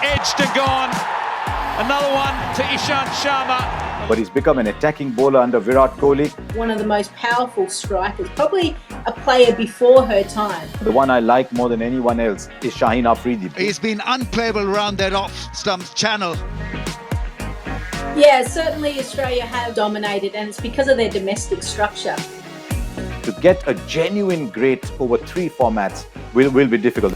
edged and gone. Another one to Ishant Sharma. But he's become an attacking bowler under Virat Kohli. One of the most powerful strikers, probably a player before her time. The one I like more than anyone else is Shaheen Afridi. He's been unplayable around that off-stump channel. Yeah, certainly Australia have dominated, and it's because of their domestic structure. To get a genuine great over 3 formats will be difficult.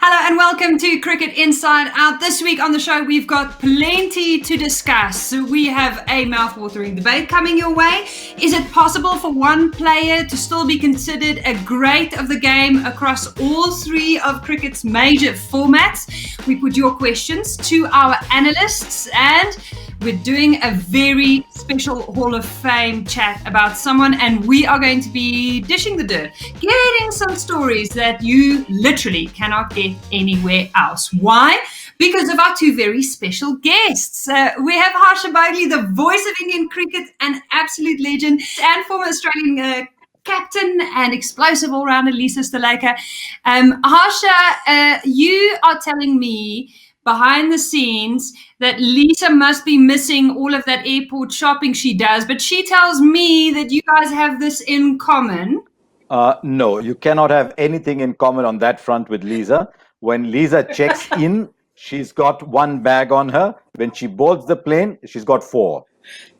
Hello and welcome to Cricket Inside Out. This week on the show, we've got plenty to discuss. So we have a mouth-watering debate coming your way. Is it possible for one player to still be considered a great of the game across all 3 of cricket's major formats? We put your questions to our analysts, and we're doing a very special Hall of Fame chat about someone, and we are going to be dishing the dirt, getting some stories that you literally cannot get anywhere else. Why? Because of our 2 very special guests. We have Harsha, the voice of Indian cricket, an absolute legend, and former Australian captain and explosive all-rounder Lisa Sthalekar. Harsha, you are telling me behind the scenes that Lisa must be missing all of that airport shopping she does, but she tells me that you guys have this in common. No, you cannot have anything in common on that front with Lisa. When Lisa checks in, she's got 1 bag on her. When she boards the plane, she's got 4.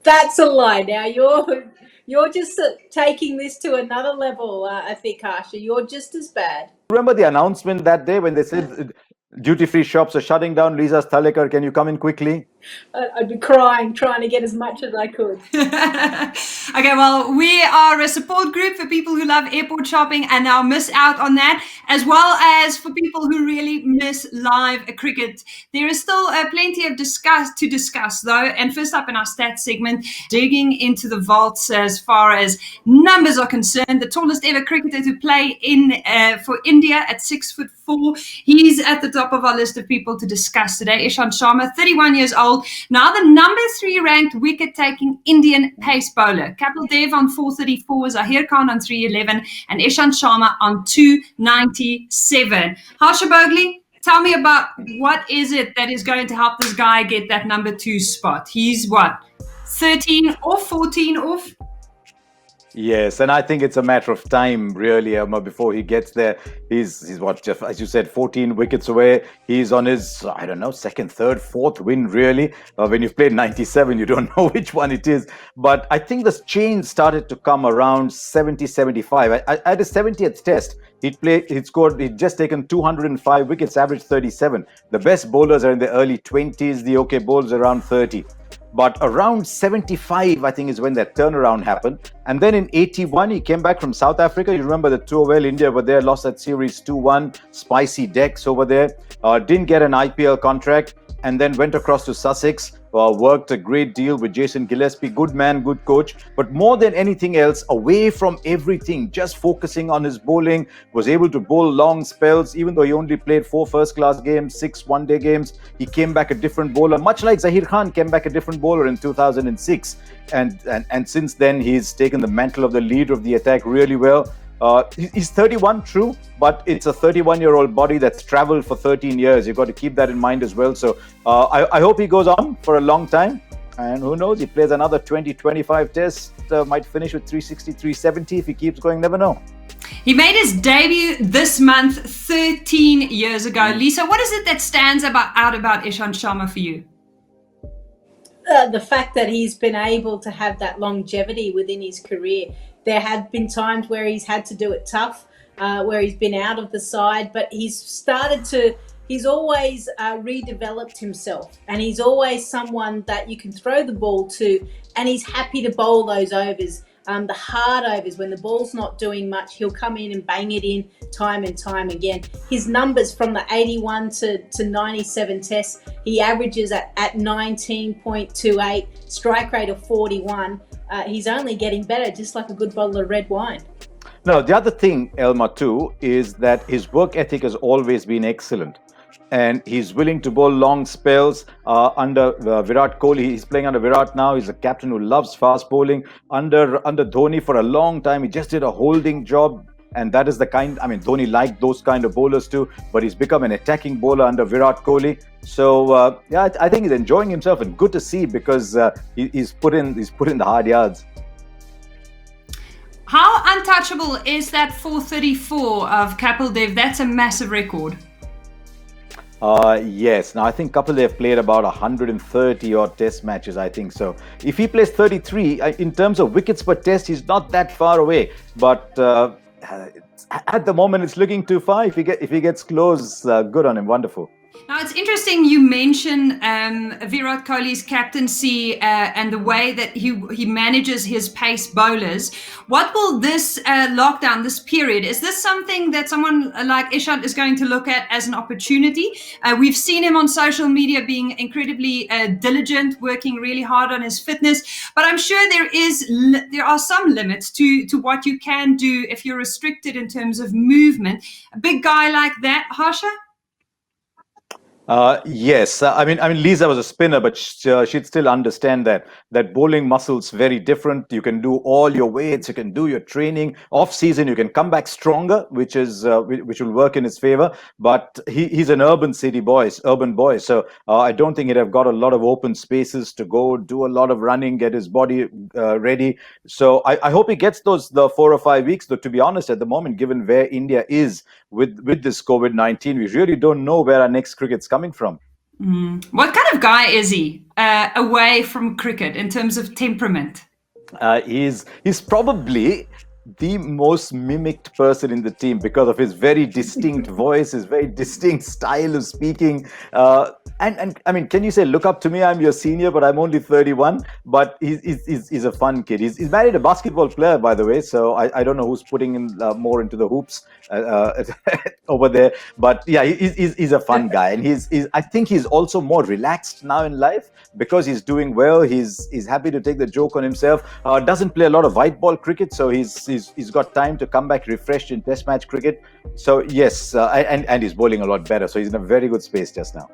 That's a lie. Now you're just taking this to another level. I think, Harsha, you're just as bad. Remember the announcement that day when they said duty-free shops are shutting down? Lisa Sthalekar, can you come in quickly? I'd be crying, trying to get as much as I could. Okay, well, we are a support group for people who love airport shopping and now miss out on that, as well as for people who really miss live cricket. There is still plenty of to discuss, though. And first up in our stats segment, digging into the vaults as far as numbers are concerned. The tallest ever cricketer to play for India at 6'4". He's at the top of our list of people to discuss today. Ishant Sharma, 31 years old. Now the number 3 ranked wicket-taking Indian pace bowler. Kapil Dev on 434, Zaheer Khan on 311, and Ishant Sharma on 297. Harsha Bhogle, tell me about what is it that is going to help this guy get that number 2 spot. He's what, 13 off, 14 off? Yes, and I think it's a matter of time, really, Elma, before he gets there. He's what, Jeff, as you said, 14 wickets away. He's on his, I don't know, 2nd, 3rd, 4th win, really. When you've played 97, you don't know which one it is. But I think the change started to come around 70, 75. At his 70th test, he'd just taken 205 wickets, average 37. The best bowlers are in the early 20s, the OK bowlers around 30. But around 75, I think, is when that turnaround happened. And then in 81, he came back from South Africa. You remember the tour, well, India were there, lost that series 2-1, spicy decks over there. Didn't get an IPL contract, and then went across to Sussex, worked a great deal with Jason Gillespie, good man, good coach. But more than anything else, away from everything, just focusing on his bowling, was able to bowl long spells, even though he only played 4 first-class games, 6 one-day games. He came back a different bowler, much like Zaheer Khan came back a different bowler in 2006. And since then, he's taken the mantle of the leader of the attack really well. He's 31, true, but it's a 31-year-old body that's traveled for 13 years. You've got to keep that in mind as well. So I hope he goes on for a long time. And who knows, he plays another 20, 25 tests, might finish with 360, 370 if he keeps going, never know. He made his debut this month 13 years ago. Lisa, what is it that stands out about Ishant Sharma for you? The fact that he's been able to have that longevity within his career. There have been times where he's had to do it tough, where he's been out of the side, but he's always redeveloped himself, and he's always someone that you can throw the ball to, and he's happy to bowl those overs, the hard overs. When the ball's not doing much, he'll come in and bang it in time and time again. His numbers from the 81 to 97 tests, he averages at 19.28, strike rate of 41. He's only getting better, just like a good bottle of red wine. No, the other thing, Elma, too, is that his work ethic has always been excellent. and he's willing to bowl long spells under Virat Kohli. He's playing under Virat now. He's a captain who loves fast bowling. Under Dhoni for a long time, he just did a holding job. And that is the kind, I mean, Dhoni liked those kind of bowlers too, but he's become an attacking bowler under Virat Kohli. So, yeah, I think he's enjoying himself, and good to see, because he's put in the hard yards. How untouchable is that 434 of Kapil Dev? That's a massive record. Yes. Now, I think Kapil Dev played about 130 odd test matches, I think so. If he plays 33, in terms of wickets per test, he's not that far away. But at the moment, it's looking too far. If he gets close, good on him. Wonderful. Now, it's interesting you mention Virat Kohli's captaincy and the way that he manages his pace bowlers. What will this lockdown, this period, is this something that someone like Ishant is going to look at as an opportunity? We've seen him on social media being incredibly diligent, working really hard on his fitness, but I'm sure there are some limits to what you can do if you're restricted in terms of movement. A big guy like that, Harsha? Yes, I mean, Lisa was a spinner, but she'd still understand that bowling muscles very different. You can do all your weights, you can do your training off season. You can come back stronger, which will work in his favor. But he's an urban boy. So I don't think he'd have got a lot of open spaces to go do a lot of running, get his body ready. So I hope he gets the 4 or 5 weeks. Though, to be honest, at the moment, given where India is with this COVID-19, we really don't know where our next cricket's coming from. What kind of guy is he away from cricket in terms of temperament? He's probably the most mimicked person in the team because of his very distinct voice, his very distinct style of speaking. And I mean, can you say, look up to me? I'm your senior, but I'm only 31. But he's a fun kid. He's married a basketball player, by the way. So I don't know who's putting in more into the hoops over there. But yeah, he's a fun guy. And I think he's also more relaxed now in life because he's doing well. He's happy to take the joke on himself. Doesn't play a lot of white ball cricket. So he's got time to come back refreshed in test match cricket. So yes, and he's bowling a lot better. So he's in a very good space just now.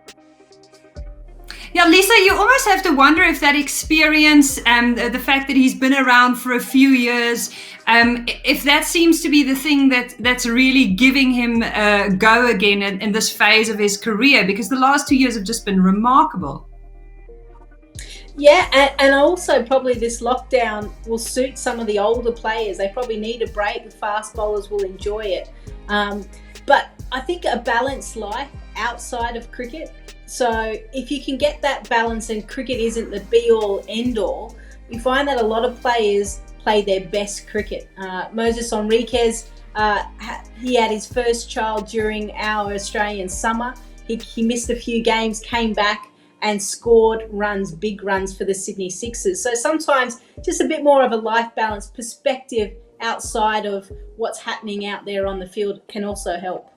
Yeah, Lisa, you almost have to wonder if that experience and the fact that he's been around for a few years, if that seems to be the thing that's really giving him a go again in this phase of his career, because the last 2 years have just been remarkable. Yeah, and also probably this lockdown will suit some of the older players. They probably need a break. The fast bowlers will enjoy it. But I think a balanced life outside of cricket. So if you can get that balance, and cricket isn't the be-all, end-all, you find that a lot of players play their best cricket. Moses Enriquez, he had his first child during our Australian summer. He missed a few games, came back and scored runs, big runs for the Sydney Sixers. So sometimes just a bit more of a life balance perspective outside of what's happening out there on the field can also help.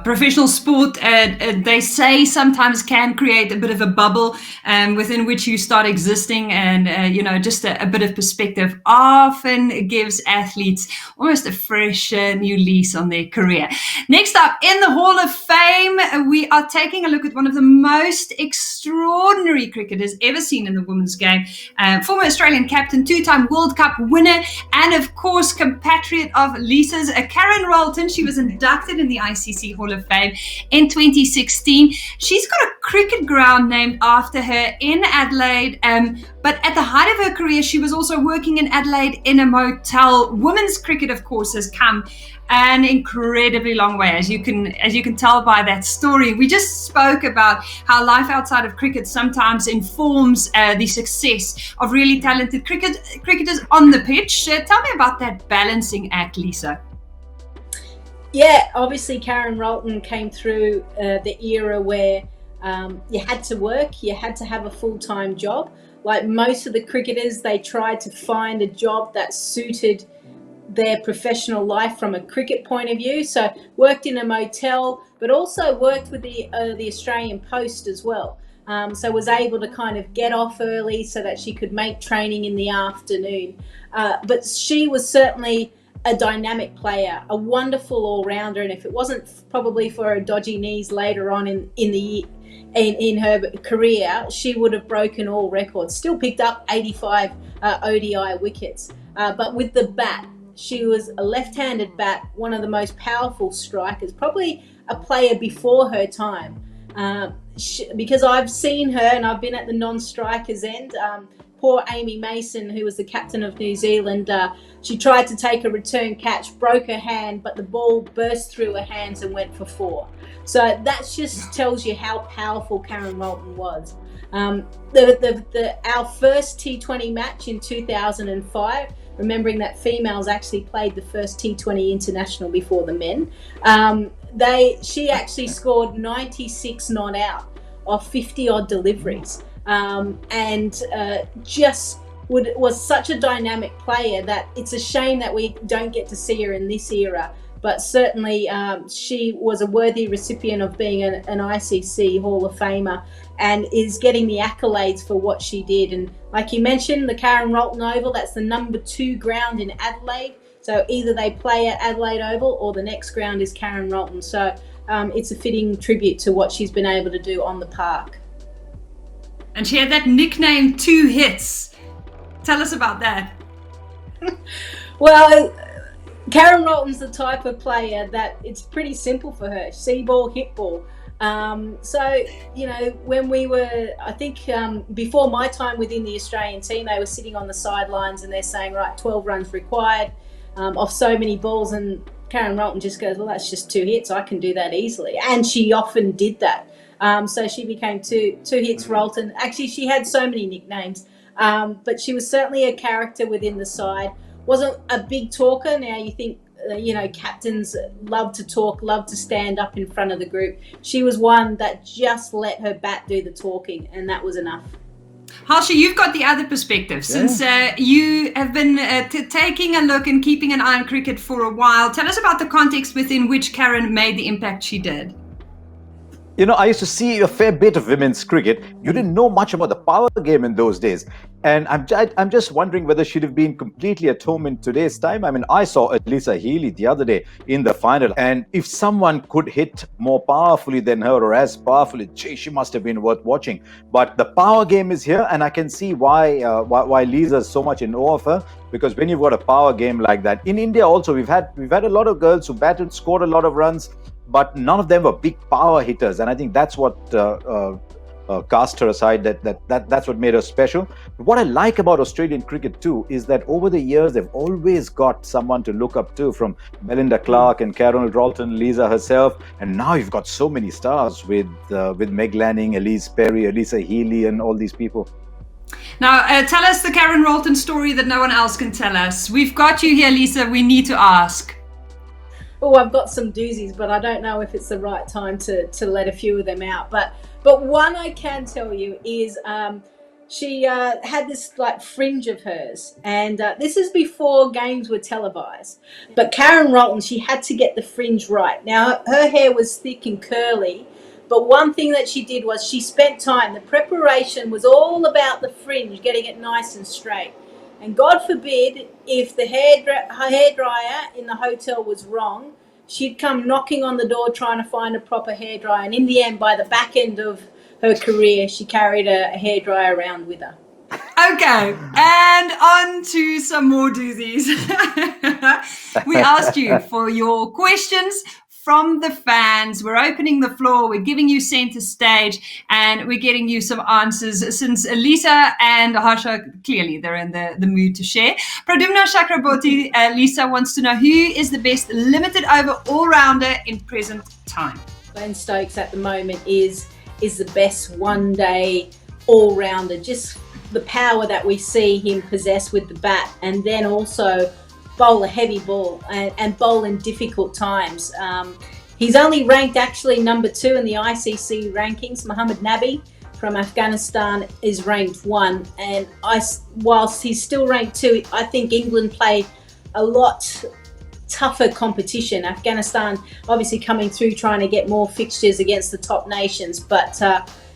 Professional sport, they say, sometimes can create a bit of a bubble within which you start existing, and just a bit of perspective often gives athletes almost a fresh new lease on their career. Next up, in the Hall of Fame, we are taking a look at one of the most extraordinary cricketers ever seen in the women's game. Former Australian captain, two-time World Cup winner, and of course compatriot of Lisa's, Karen Rolton. She was inducted in the ICC Hall of Fame in 2016. She's got a cricket ground named after her in Adelaide, but at the height of her career, she was also working in Adelaide in a motel. Women's cricket, of course, has come an incredibly long way, as you can tell by that story. We just spoke about how life outside of cricket sometimes informs the success of really talented cricketers on the pitch. Tell me about that balancing act, Lisa. Yeah, obviously Karen Rolton came through the era where you had to work, you had to have a full-time job. Like most of the cricketers, they tried to find a job that suited their professional life from a cricket point of view. So worked in a motel, but also worked with the Australian Post as well. So was able to kind of get off early so that she could make training in the afternoon. But she was certainly a dynamic player, a wonderful all-rounder, and if it wasn't probably for her dodgy knees later on in her career, she would have broken all records. Still picked up 85 ODI wickets, but with the bat, she was a left-handed bat, one of the most powerful strikers, probably a player before her time. Because I've seen her and I've been at the non-strikers end. Poor Amy Mason, who was the captain of New Zealand, she tried to take a return catch, broke her hand, but the ball burst through her hands and went for 4. So that just tells you how powerful Karen Rolton was. Our first T20 match in 2005, remembering that females actually played the first T20 international before the men, she actually scored 96 not out of 50 odd deliveries, and was such a dynamic player that it's a shame that we don't get to see her in this era. But certainly she was a worthy recipient of being an ICC Hall of Famer and is getting the accolades for what she did. And like you mentioned, the Karen Rolton Oval, that's the number 2 ground in Adelaide. So either they play at Adelaide Oval or the next ground is Karen Rolton. So it's a fitting tribute to what she's been able to do on the park. And she had that nickname, 2 hits. Tell us about that. Well, Karen Rolton's the type of player that it's pretty simple for her. See ball, hit ball. So, when we were, I think before my time within the Australian team, they were sitting on the sidelines and they're saying, right, 12 runs required off so many balls. And Karen Rolton just goes, well, that's just 2 hits. I can do that easily. And she often did that. So she became two hits Rolton. Actually, she had so many nicknames, but she was certainly a character within the side. Wasn't a big talker. Now you think, captains love to talk, love to stand up in front of the group. She was one that just let her bat do the talking, and that was enough. Harsha, you've got the other perspective. Since you have been taking a look and keeping an eye on cricket for a while, tell us about the context within which Karen made the impact she did. I used to see a fair bit of women's cricket. You didn't know much about the power game in those days. And I'm just wondering whether she'd have been completely at home in today's time. I mean, I saw Elisa Healy the other day in the final. And if someone could hit more powerfully than her or as powerfully, she must have been worth watching. But the power game is here, and I can see why Lisa's so much in awe of her. Because when you've got a power game like that, in India also, we've had a lot of girls who batted, scored a lot of runs, but none of them were big power hitters, and I think that's what cast her aside. That's what made her special. But what I like about Australian cricket too is that over the years they've always got someone to look up to, from Belinda Clark and Karen Rolton, Lisa herself, and now you've got so many stars with Meg Lanning, Elise Perry, Elisa Healy, and all these people. Now, tell us the Karen Rolton story that no one else can tell us. We've got you here, Lisa. We need to ask. Oh, I've got some doozies, but I don't know if it's the right time to let a few of them out. But one I can tell you is she had this fringe of hers, and this is before games were televised. But Karen Rolton, she had to get the fringe right. Now, her hair was thick and curly, but one thing that she did was she spent time. The preparation was all about the fringe, getting it nice and straight. And God forbid, if the hairdryer in the hotel was wrong, she'd come knocking on the door trying to find a proper hairdryer. And in the end, by the back end of her career, she carried a hairdryer around with her. Okay, and on to some more doozies. We asked you for your questions from the fans. We're opening the floor. We're giving you center stage, and we're getting you some answers. Since Lisa and Harsha, clearly they're in the mood to share. Pradumna Chakraborty, Lisa wants to know, who is the best limited over all-rounder in present time? Ben Stokes at the moment is the best one-day all-rounder. Just the power that we see him possess with the bat, and then also bowl a heavy ball and bowl in difficult times. He's only ranked actually number 2 in the ICC rankings. Mohammad Nabi from Afghanistan is ranked 1, and whilst he's still ranked 2, I think England play a lot tougher competition. Afghanistan obviously coming through trying to get more fixtures against the top nations, but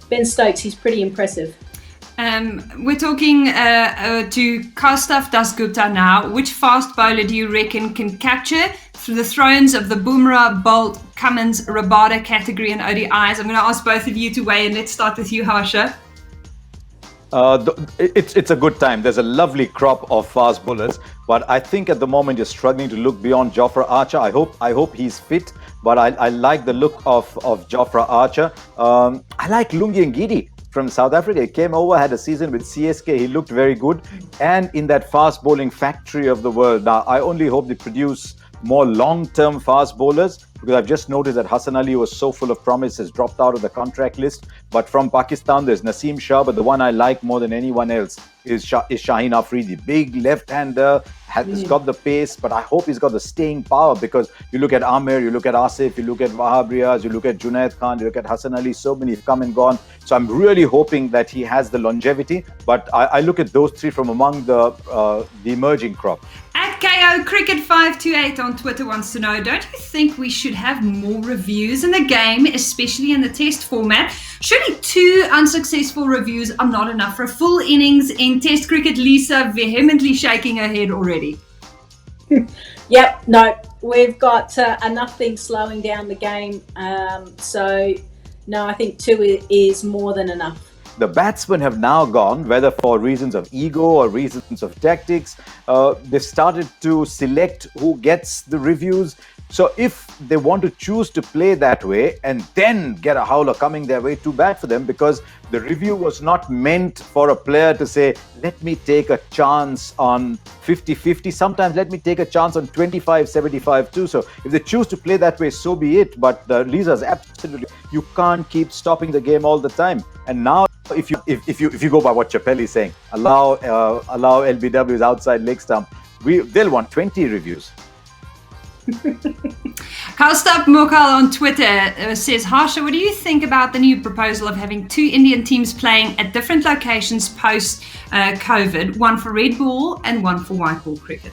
Ben Stokes, he's pretty impressive. We're talking to Kastaf Dasgupta now. Which fast bowler do you reckon can capture through the thrones of the Bumrah-Boult-Cummins-Rabada category in ODIs? I'm going to ask both of you to weigh in. Let's start with you, Harsha. It's a good time. There's a lovely crop of fast bowlers, but I think at the moment you're struggling to look beyond Jofra Archer. I hope he's fit, but I like the look of Jofra Archer. I like Lungi Ngidi from South Africa. He came over, had a season with CSK. He looked very good, and in that fast bowling factory of the world. Now, I only hope they produce more long-term fast bowlers, because I've just noticed that Hassan Ali, who was so full of promise, has dropped out of the contract list. But from Pakistan, there's Naseem Shah, but the one I like more than anyone else is Shaheen Afridi. Big left-hander, has got the pace, but I hope he's got the staying power, because you look at Amir, you look at Asif, you look at Wahab Riaz, you look at Junaid Khan, you look at Hassan Ali, so many have come and gone. So I'm really hoping that he has the longevity, but I look at those three from among the emerging crop. At KO Cricket 528 on Twitter wants to know, don't you think we should have more reviews in the game, especially in the test format? Surely 2 unsuccessful reviews are not enough for a full innings in test cricket. Lisa vehemently shaking her head already. Yep, no, we've got enough things slowing down the game. So, no, I think 2 is more than enough. The batsmen have now gone, whether for reasons of ego or reasons of tactics, they've started to select who gets the reviews. So if they want to choose to play that way and then get a howler coming their way, too bad for them, because the review was not meant for a player to say, let me take a chance on 50-50. Sometimes let me take a chance on 25-75 too. So if they choose to play that way, so be it. But Lisa's absolutely, you can't keep stopping the game all the time. And now, if you go by what Chappelle is saying, allow LBW's outside leg stump, they'll want 20 reviews. Kaustap Mokal on Twitter says, Harsha, what do you think about the new proposal of having 2 Indian teams playing at different locations post-COVID, one for red ball and one for white ball cricket?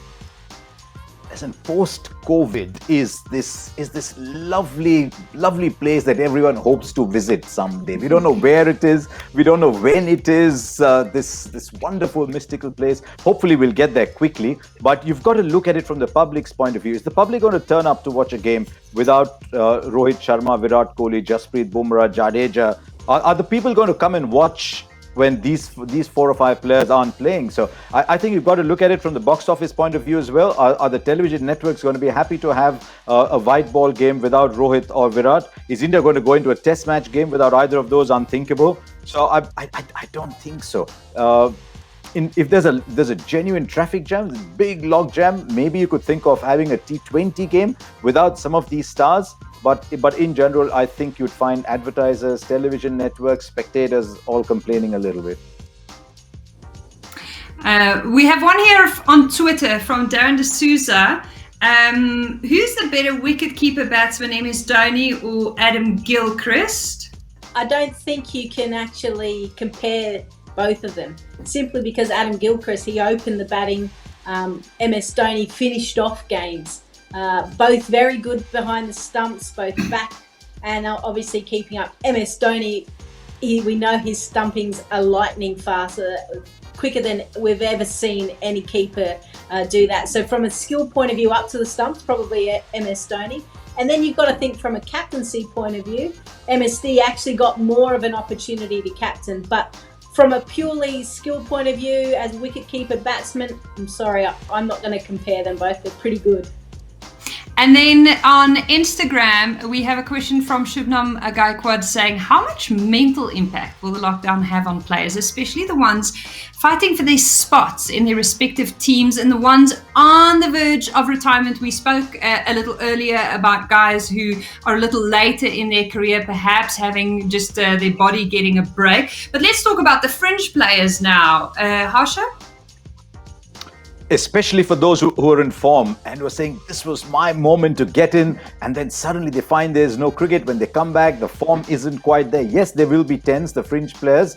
And post-COVID is this lovely place that everyone hopes to visit someday. We don't know where it is. We don't know when it is. This wonderful mystical place. Hopefully, we'll get there quickly. But you've got to look at it from the public's point of view. Is the public going to turn up to watch a game without Rohit Sharma, Virat Kohli, Jasprit Bumrah, Jadeja? Are the people going to come and watch when these 4 or 5 players aren't playing? So I think you've got to look at it from the box office point of view as well. Are the television networks going to be happy to have a white ball game without Rohit or Virat? Is India going to go into a test match game without either of those? Unthinkable. So I don't think so. If there's a genuine traffic jam, big log jam, maybe you could think of having a T20 game without some of these stars. But in general, I think you'd find advertisers, television networks, spectators all complaining a little bit. We have one here on Twitter from Darren D'Souza. Who's the better wicket-keeper batsman, MS Dhoni or Adam Gilchrist? I don't think you can actually compare both of them, simply because Adam Gilchrist, he opened the batting. MS Dhoni finished off games. Both very good behind the stumps, both back and obviously keeping up. MS Dhoni, we know his stumpings are lightning fast, quicker than we've ever seen any keeper do that. So from a skill point of view, up to the stumps, probably MS Dhoni. And then you've got to think from a captaincy point of view, MSD actually got more of an opportunity to captain. But from a purely skill point of view, as a wicket-keeper batsman, I'm sorry, I'm not going to compare them both. They're pretty good. And then on Instagram, we have a question from Shubnam Gaikwad saying, how much mental impact will the lockdown have on players, especially the ones fighting for their spots in their respective teams and the ones on the verge of retirement? We spoke a little earlier about guys who are a little later in their career, perhaps having just their body getting a break. But let's talk about the fringe players now. Harsha? Especially for those who are in form and were saying, this was my moment to get in, and then suddenly they find there's no cricket. When they come back, the form isn't quite there. Yes, there will be tense, the fringe players.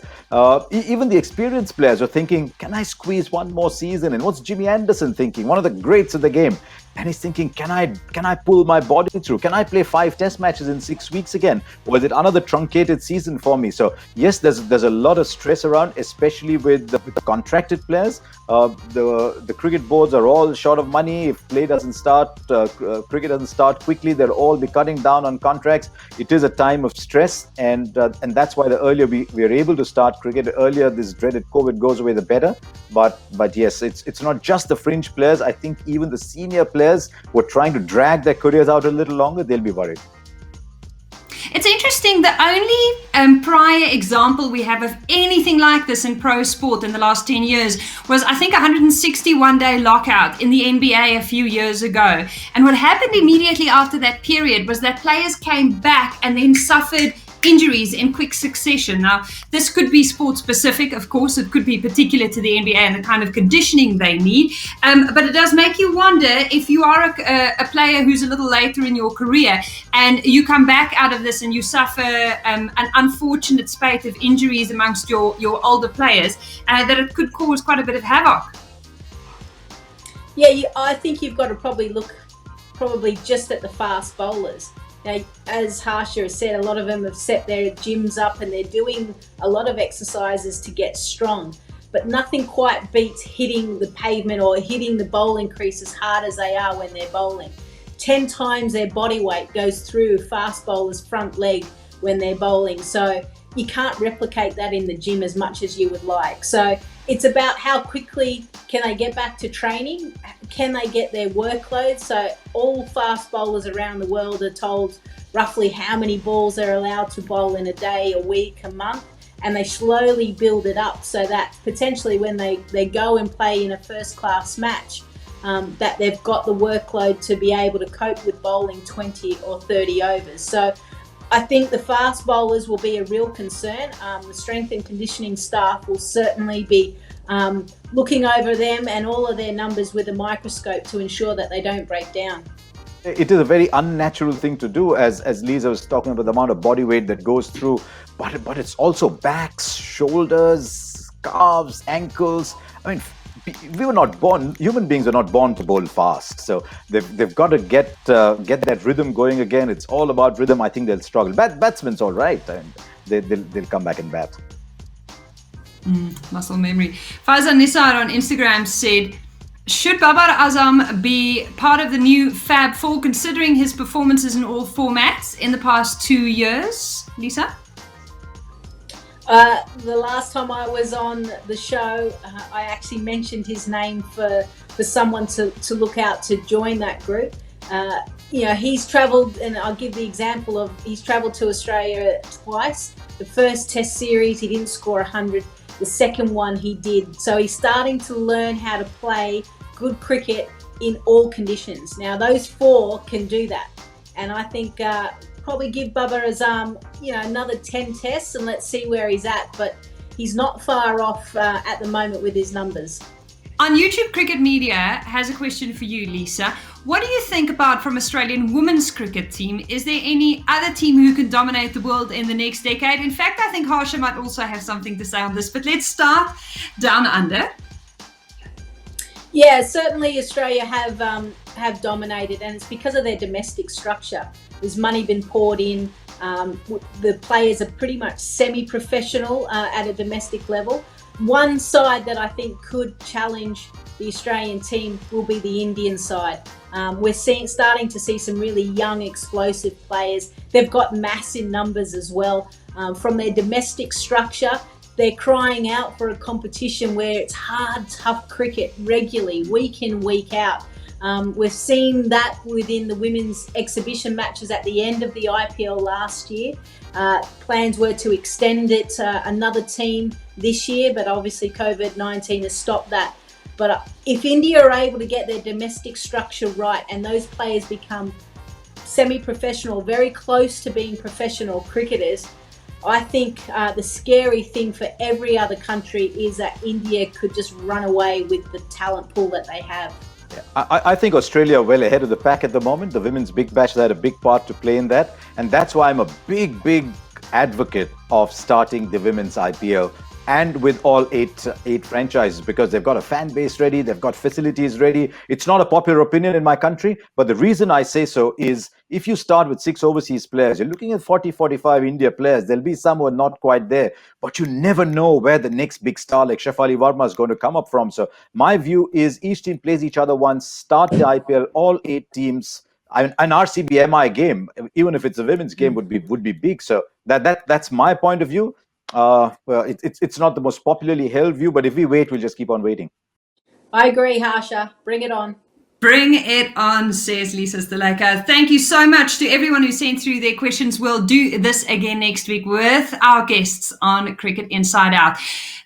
Even the experienced players are thinking, can I squeeze one more season? And what's Jimmy Anderson thinking? One of the greats of the game. And he's thinking, can I pull my body through? Can I play 5 test matches in 6 weeks again? Or is it another truncated season for me? So yes, there's a lot of stress around, especially with the contracted players. The cricket boards are all short of money. If play doesn't start, cricket doesn't start quickly, they'll all be cutting down on contracts. It is a time of stress, and that's why the earlier we are able to start cricket, earlier this dreaded COVID goes away, the better. But yes, it's not just the fringe players. I think even the senior players who are trying to drag their careers out a little longer, they'll be worried. It's interesting, the only prior example we have of anything like this in pro sport in the last 10 years was, I think, 161-day lockout in the NBA a few years ago. And what happened immediately after that period was that players came back and then suffered injuries in quick succession. Now, this could be sport specific, of course. It could be particular to the NBA and the kind of conditioning they need. But it does make you wonder, if you are a player who's a little later in your career and you come back out of this and you suffer an unfortunate spate of injuries amongst your older players, that it could cause quite a bit of havoc. Yeah, I think you've got to probably look just at the fast bowlers. Now, as Harsha has said, a lot of them have set their gyms up and they're doing a lot of exercises to get strong. But nothing quite beats hitting the pavement or hitting the bowling crease as hard as they are when they're bowling. 10 times their body weight goes through fast bowlers' front leg when they're bowling. So you can't replicate that in the gym as much as you would like. So it's about how quickly can they get back to training? Can they get their workload? So all fast bowlers around the world are told roughly how many balls they're allowed to bowl in a day, a week, a month, and they slowly build it up so that potentially when they go and play in a first-class match, that they've got the workload to be able to cope with bowling 20 or 30 overs. So I think the fast bowlers will be a real concern. The strength and conditioning staff will certainly be looking over them and all of their numbers with a microscope to ensure that they don't break down. It is a very unnatural thing to do, as Lisa was talking about the amount of body weight that goes through, but it's also backs, shoulders, calves, ankles. I mean, human beings are not born to bowl fast, so they've got to get that rhythm going again. It's all about rhythm. I think they'll struggle. Batsmen's all right, and they'll come back and bat. Muscle memory. Faizan Nisar on Instagram said, should Babar Azam be part of the new Fab Four, considering his performances in all formats in the past 2 years? Lisa? The last time I was on the show, I actually mentioned his name for someone to look out to join that group. He's travelled, and I'll give the example of, he's travelled to Australia twice. The first test series, he didn't score 100. The second one he did. So he's starting to learn how to play good cricket in all conditions. Now those 4 can do that. And I think probably give Babar Azam, another 10 tests and let's see where he's at. But he's not far off at the moment with his numbers. On YouTube, Cricket Media has a question for you, Lisa. What do you think about from Australian women's cricket team? Is there any other team who can dominate the world in the next decade? In fact, I think Harsha might also have something to say on this, but let's start down under. Yeah, certainly Australia have dominated, and it's because of their domestic structure. There's money been poured in. The players are pretty much semi-professional at a domestic level. One side that I think could challenge the Australian team will be the Indian side. We're starting to see some really young, explosive players. They've got mass in numbers as well. From their domestic structure, they're crying out for a competition where it's hard, tough cricket regularly, week in, week out. We've seen that within the women's exhibition matches at the end of the IPL last year. Plans were to extend it to another team this year, but obviously COVID-19 has stopped that. But if India are able to get their domestic structure right and those players become semi-professional, very close to being professional cricketers, I think the scary thing for every other country is that India could just run away with the talent pool that they have. I think Australia are well ahead of the pack at the moment. The Women's Big Bash had a big part to play in that. And that's why I'm a big advocate of starting the Women's IPL and with all eight franchises, because they've got a fan base ready, they've got facilities ready. It's not a popular opinion in my country, but the reason I say so is if you start with 6 overseas players, you're looking at 40, 45 India players. There'll be some who are not quite there, but you never know where the next big star like Shafali Verma is going to come up from. So my view is each team plays each other once, start the IPL, all 8 teams. An RCB-MI game, even if it's a women's game, would be big. So that's my point of view. Well, it's not the most popularly held view, but if we wait, we'll just keep on waiting. I agree, Harsha. Bring it on. Bring it on, says Lisa Sthalekar. Thank you so much to everyone who sent through their questions. We'll do this again next week with our guests on Cricket Inside Out.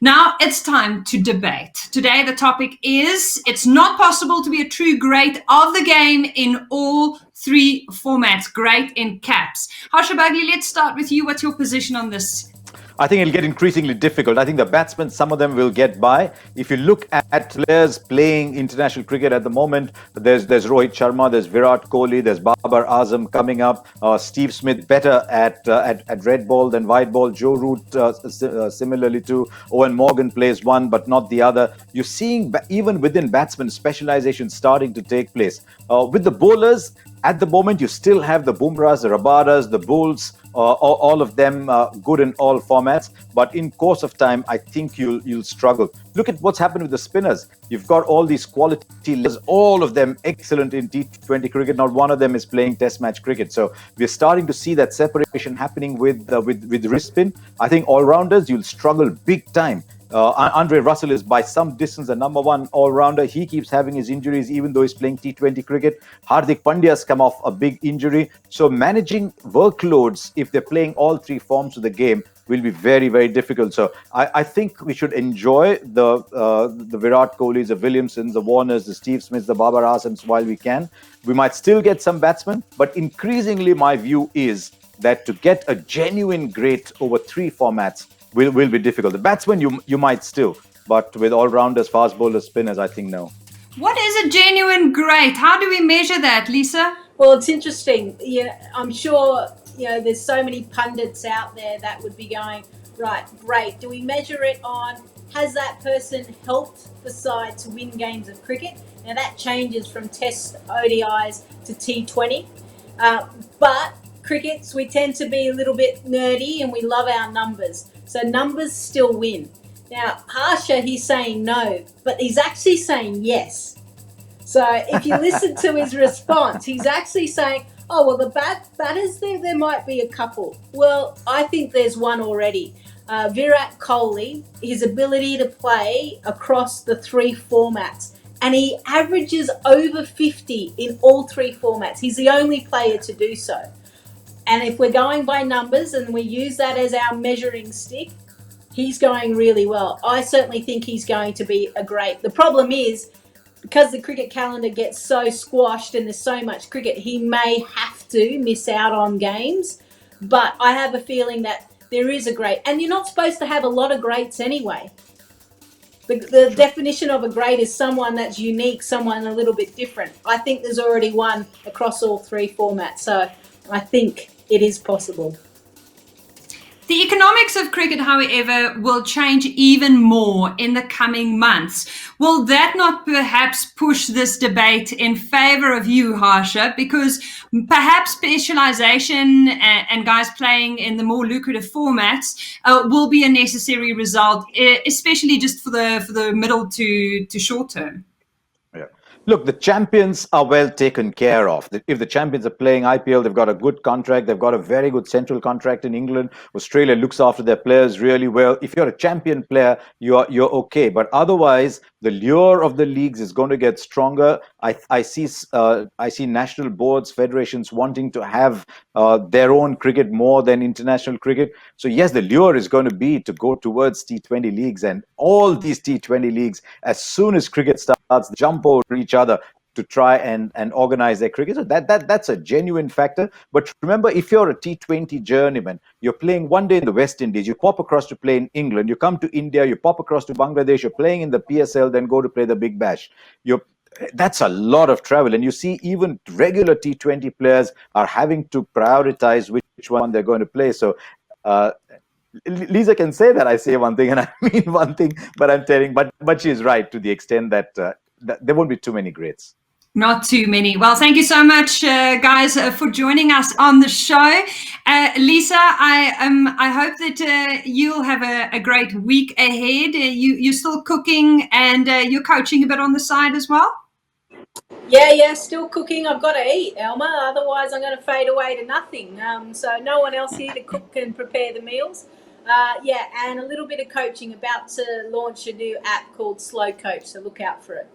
Now it's time to debate. Today the topic is, it's not possible to be a true great of the game in all 3 formats. Great in caps. Harsha Bhogle, let's start with you. What's your position on this? I think it'll get increasingly difficult. I think the batsmen, some of them will get by. If you look at players playing international cricket at the moment, there's Rohit Sharma, there's Virat Kohli, there's Babar Azam coming up, Steve Smith better at red ball than white ball, Joe Root similarly too, Owen Morgan plays one but not the other. You're seeing even within batsmen specialization starting to take place. With the bowlers, at the moment you still have the Bumrahs, the Rabadas, the Bulls, all of them good in all formats, but in course of time, I think you'll struggle. Look at what's happened with the spinners. You've got all these quality players, all of them excellent in T20 cricket. Not one of them is playing Test match cricket. So we're starting to see that separation happening with wrist spin. I think all-rounders, you'll struggle big time. Andre Russell is by some distance the number 1 all-rounder. He keeps having his injuries even though he's playing T20 cricket. Hardik Pandya's come off a big injury. So managing workloads, if they're playing all 3 forms of the game, will be very, very difficult. So I think we should enjoy the Virat Kohlis, the Williamsons, the Warners, the Steve Smiths, the Babar Azams while we can. We might still get some batsmen, but increasingly my view is that to get a genuine great over 3 formats will be difficult. The batsmen, you might still, but with all-rounders, fast bowlers, spinners, I think no. What is a genuine great? How do we measure that, Lisa? Well, it's interesting. Yeah, I'm sure there's so many pundits out there that would be going, right, great. Do we measure it on, has that person helped the side to win games of cricket? Now that changes from Test ODIs to T20, but crickets, we tend to be a little bit nerdy and we love our numbers. So numbers still win. Now, Harsha, he's saying no, but he's actually saying yes. So if you listen to his response, he's actually saying, oh, well, the batters, there might be a couple. Well, I think there's one already. Virat Kohli, his ability to play across the 3 formats, and he averages over 50 in all 3 formats. He's the only player to do so. And if we're going by numbers and we use that as our measuring stick, he's going really well. I certainly think he's going to be a great. The problem is, because the cricket calendar gets so squashed and there's so much cricket, he may have to miss out on games. But I have a feeling that there is a great. And you're not supposed to have a lot of greats anyway. The definition of a great is someone that's unique, someone a little bit different. I think there's already one across all 3 formats. So I think it is possible. The economics of cricket, however, will change even more in the coming months. Will that not perhaps push this debate in favor of you, Harsha? Because perhaps specialization and guys playing in the more lucrative formats will be a necessary result, especially just for the middle to short term. Yeah. Look, the champions are well taken care of. If the champions are playing IPL, they've got a good contract. They've got a very good central contract in England. Australia looks after their players really well. If you're a champion player, you're okay. But otherwise, the lure of the leagues is going to get stronger. I see national boards, federations wanting to have their own cricket more than international cricket. So yes, the lure is going to be to go towards T20 leagues, and all these T20 leagues, as soon as cricket starts, jump over each other to try and organize their cricket. So that's a genuine factor. But remember, if you're a T20 journeyman, you're playing one day in the West Indies, you pop across to play in England, you come to India, you pop across to Bangladesh, you're playing in the PSL, then go to play the Big Bash. That's a lot of travel. And you see even regular T20 players are having to prioritize which one they're going to play. So Lisa can say that I say one thing and I mean one thing, but I'm telling. But she's right to the extent that, that there won't be too many greats. Not too many. Well, thank you so much, guys, for joining us on the show. Lisa, I hope that you'll have a great week ahead. You're still cooking and you're coaching a bit on the side as well? Yeah, still cooking. I've got to eat, Elma. Otherwise, I'm going to fade away to nothing. So no one else here to cook and prepare the meals. And a little bit of coaching. About to launch a new app called Slow Coach, so look out for it.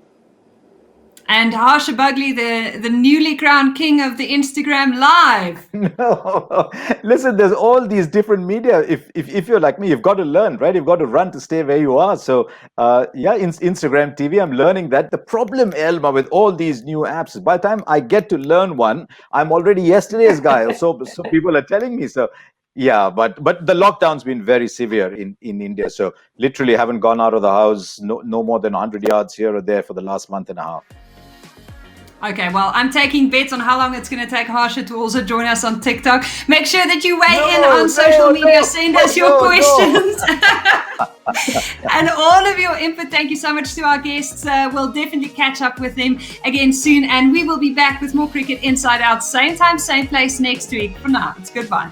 And Harsha Bhogle, the newly crowned king of the Instagram Live. No, listen, there's all these different media. If you're like me, you've got to learn, right? You've got to run to stay where you are. So, Instagram TV, I'm learning that. The problem, Elma, with all these new apps is by the time I get to learn one, I'm already yesterday's guy. So people are telling me so. Yeah, but the lockdown's been very severe in India. So literally haven't gone out of the house, no more than 100 yards here or there for the last month and a half. Okay, well, I'm taking bets on how long it's going to take Harsha to also join us on TikTok. Make sure that you weigh in on social media. Send us your questions. And all of your input. Thank you so much to our guests. We'll definitely catch up with them again soon. And we will be back with more Cricket Inside Out. Same time, same place next week. For now, it's goodbye.